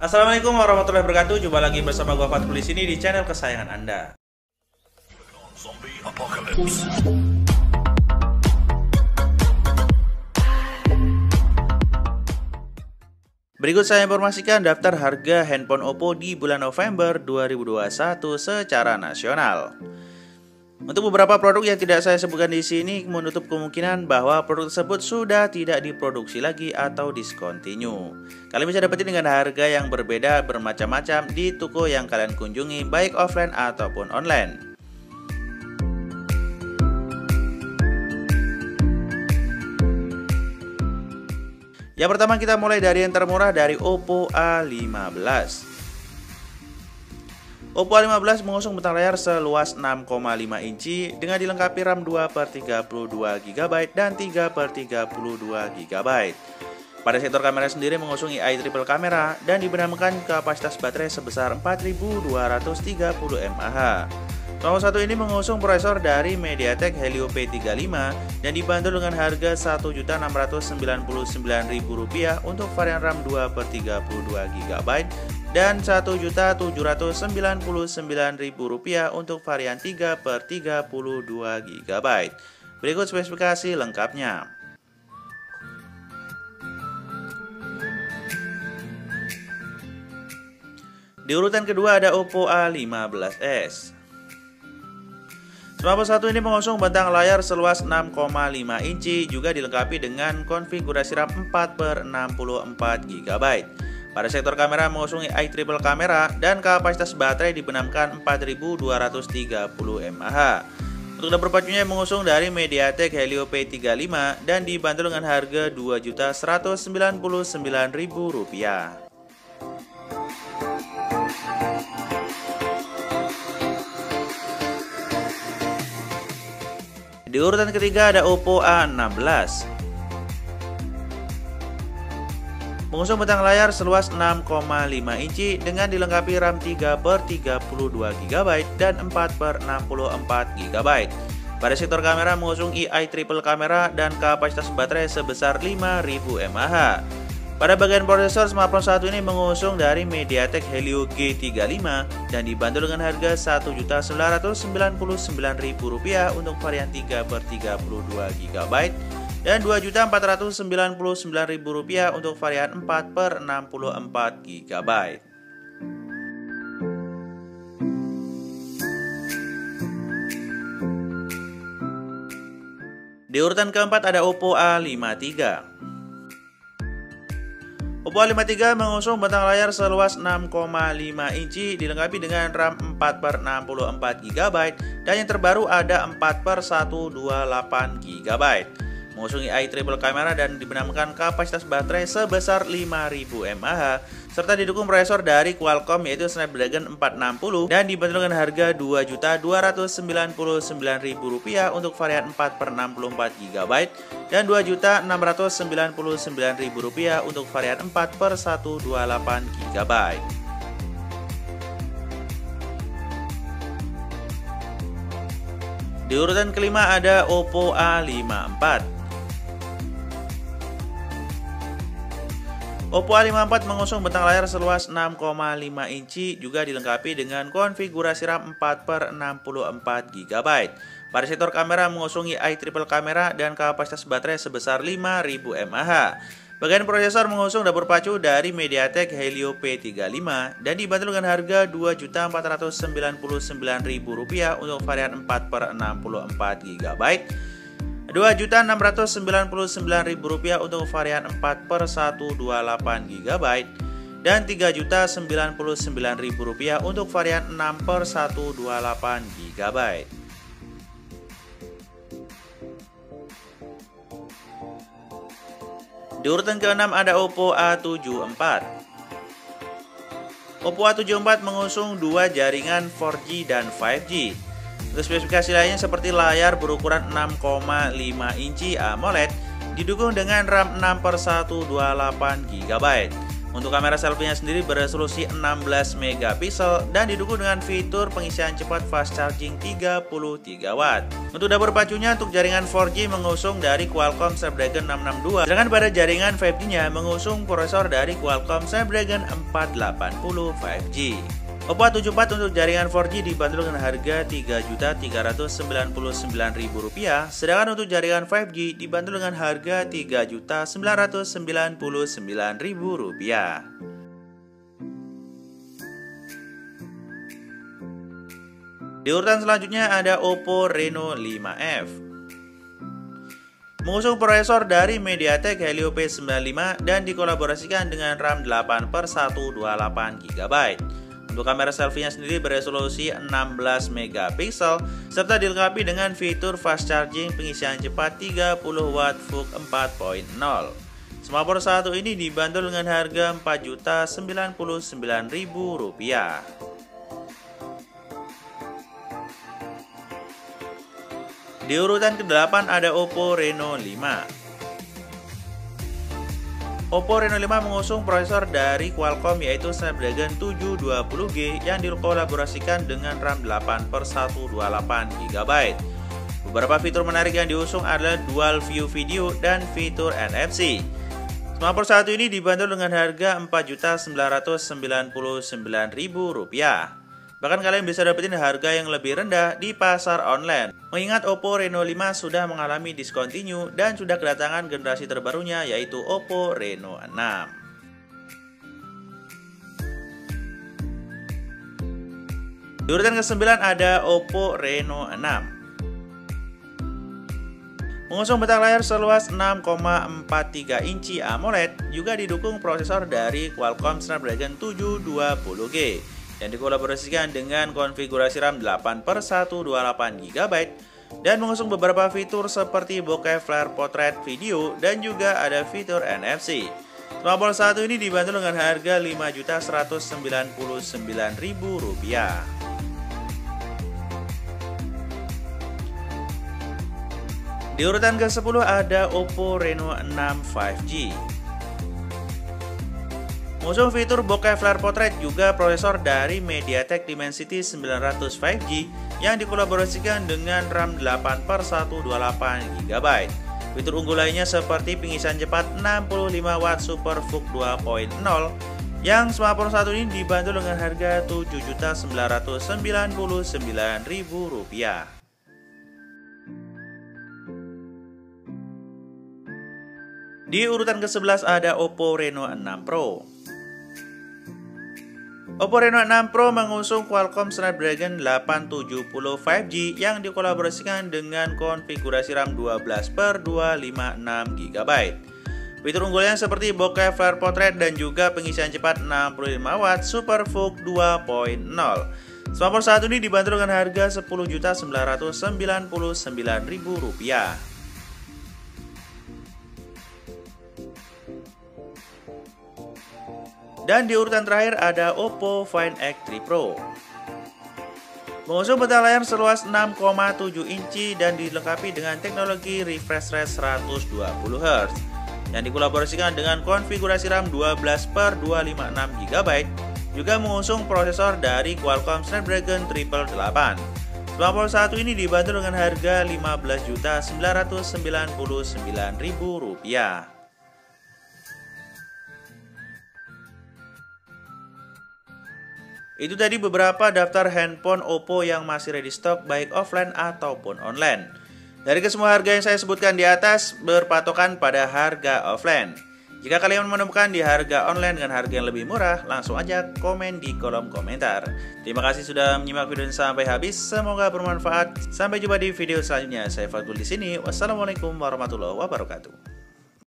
Assalamualaikum warahmatullahi wabarakatuh. Jumpa lagi bersama gua Fatul di sini di channel kesayangan Anda. Zombie Apocalypse. Berikut saya informasikan daftar harga handphone Oppo di bulan November 2021 secara nasional. Untuk beberapa produk yang tidak saya sebutkan di sini menutup kemungkinan bahwa produk tersebut sudah tidak diproduksi lagi atau discontinue. Kalian bisa dapetin dengan harga yang berbeda bermacam-macam di toko yang kalian kunjungi baik offline ataupun online. Yang pertama kita mulai dari yang termurah dari Oppo A15. Oppo A15 mengusung bentang layar seluas 6,5 inci dengan dilengkapi RAM 2/32 GB dan 3/32 GB. Pada sektor kamera sendiri mengusung AI triple kamera dan diberikan kapasitas baterai sebesar 4230 mAh. Nomor satu ini mengusung prosesor dari MediaTek Helio P35 dan dibanderol dengan harga Rp1.699.000 untuk varian RAM 2/32 GB dan Rp1.799.000 untuk varian 3/32 GB. Berikut spesifikasi lengkapnya. Di urutan kedua ada Oppo A15s. Smartphone satu ini mengusung bentang layar seluas 6,5 inci, juga dilengkapi dengan konfigurasi RAM 4/64 GB. Pada sektor kamera mengusung AI triple kamera dan kapasitas baterai dibenamkan 4230 mAh. Untuk dapur pacunya mengusung dari MediaTek Helio P35 dan dibanderol dengan harga Rp2.199.000. Di urutan ketiga ada Oppo A16. Mengusung bentang layar seluas 6,5 inci dengan dilengkapi RAM 3/32 GB dan 4/64 GB. Pada sektor kamera mengusung AI triple kamera dan kapasitas baterai sebesar 5000 mAh. Pada bagian prosesor, smartphone satu ini mengusung dari MediaTek Helio G35 dan dibanderol dengan harga Rp1.999.000 untuk varian 3/32 GB dan Rp2.499.000 untuk varian 4/64 GB. Di urutan keempat ada Oppo A53. Oppo A53 mengusung bentang layar seluas 6,5 inci dilengkapi dengan RAM 4/64 GB dan yang terbaru ada 4/128 GB. Mengusung AI triple kamera dan dibenamkan kapasitas baterai sebesar 5000 mAh serta didukung prosesor dari Qualcomm yaitu Snapdragon 460 dan dibanderol dengan harga Rp2.299.000 untuk varian 4/64 GB dan Rp2.699.000 untuk varian 4/128 GB. Di urutan kelima ada Oppo A54. Oppo A54 mengusung bentang layar seluas 6,5 inci juga dilengkapi dengan konfigurasi RAM 4/64 GB. Pada sektor kamera mengusung AI triple kamera dan kapasitas baterai sebesar 5000 mAh. Bagian prosesor mengusung dapur pacu dari MediaTek Helio P35 dan dibanderol dengan harga Rp2.499.000 untuk varian 4/64 GB. Rp2.699.000 untuk varian 4/128 GB dan Rp3.099.000 untuk varian 6/128 GB. Di urutan ke-6 ada Oppo A74. Oppo A74 mengusung dua jaringan 4G dan 5G. Untuk spesifikasi lainnya seperti layar berukuran 6,5 inci AMOLED didukung dengan RAM 6/128 GB. Untuk kamera selfie-nya sendiri beresolusi 16 megapiksel dan didukung dengan fitur pengisian cepat fast charging 33 Watt. Untuk dapur pacunya untuk jaringan 4G mengusung dari Qualcomm Snapdragon 662, sedangkan pada jaringan 5G-nya mengusung prosesor dari Qualcomm Snapdragon 480 5G. Oppo A74 untuk jaringan 4G dibanderol dengan harga Rp3.399.000, sedangkan untuk jaringan 5G dibanderol dengan harga Rp3.999.000. Di urutan selanjutnya ada Oppo Reno 5F. Mengusung prosesor dari MediaTek Helio P95 dan dikolaborasikan dengan RAM 8/128GB. Untuk kamera selfie-nya sendiri beresolusi 16 megapiksel serta dilengkapi dengan fitur fast charging pengisian cepat 30 Watt VOOC 4.0. Smartphone satu ini dibanderol dengan harga Rp4.099.000. Di urutan ke-8 ada Oppo Reno 5. Oppo Reno 5 mengusung prosesor dari Qualcomm yaitu Snapdragon 720G yang dikolaborasikan dengan RAM 8/128GB. Beberapa fitur menarik yang diusung adalah Dual View Video dan fitur NFC. Smartphone satu ini dibanderol dengan harga Rp4.999.000. Bahkan kalian bisa dapetin harga yang lebih rendah di pasar online. Mengingat Oppo Reno 5 sudah mengalami discontinue dan sudah kedatangan generasi terbarunya yaitu Oppo Reno 6. Di urutan ke-9 ada Oppo Reno 6. Mengusung bentang layar seluas 6,43 inci AMOLED, juga didukung prosesor dari Qualcomm Snapdragon 720G. yang dikolaborasikan dengan konfigurasi RAM 8/128GB dan mengusung beberapa fitur seperti bokeh flare potret video dan juga ada fitur NFC. Smartphone satu ini dibanderol dengan harga Rp5.199.000. Di urutan ke-10 ada Oppo Reno 6 5G. Mengusung fitur bokeh flare potret juga prosesor dari MediaTek Dimensity 900 5G yang dikolaborasikan dengan RAM 8/128GB. Fitur unggul lainnya seperti pengisian cepat 65 Watt Super VOOC 2.0 yang smartphone satu ini dibanderol dengan harga Rp7.999.000. Di urutan ke-11 ada Oppo Reno 6 Pro. Oppo Reno 6 Pro mengusung Qualcomm Snapdragon 870 5G yang dikolaborasikan dengan konfigurasi RAM 12/256GB. Fitur unggulnya seperti bokeh flare potret dan juga pengisian cepat 65 Watt Super VOOC 2.0. Smartphone satu ini dibanderol dengan harga Rp10.999.000. Dan di urutan terakhir ada Oppo Find X3 Pro. Mengusung bentang layar seluas 6,7 inci dan dilengkapi dengan teknologi refresh rate 120Hz yang dikolaborasikan dengan konfigurasi RAM 12/256GB, juga mengusung prosesor dari Qualcomm Snapdragon 888. Smartphone satu ini dibanderol dengan harga Rp15.999.000. Itu tadi beberapa daftar handphone Oppo yang masih ready stock baik offline ataupun online. Dari kesemua harga yang saya sebutkan di atas berpatokan pada harga offline. Jika kalian menemukan di harga online dengan harga yang lebih murah, langsung aja komen di kolom komentar. Terima kasih sudah menyimak video ini sampai habis. Semoga bermanfaat. Sampai jumpa di video selanjutnya. Saya Fatul di sini. Wassalamualaikum warahmatullahi wabarakatuh.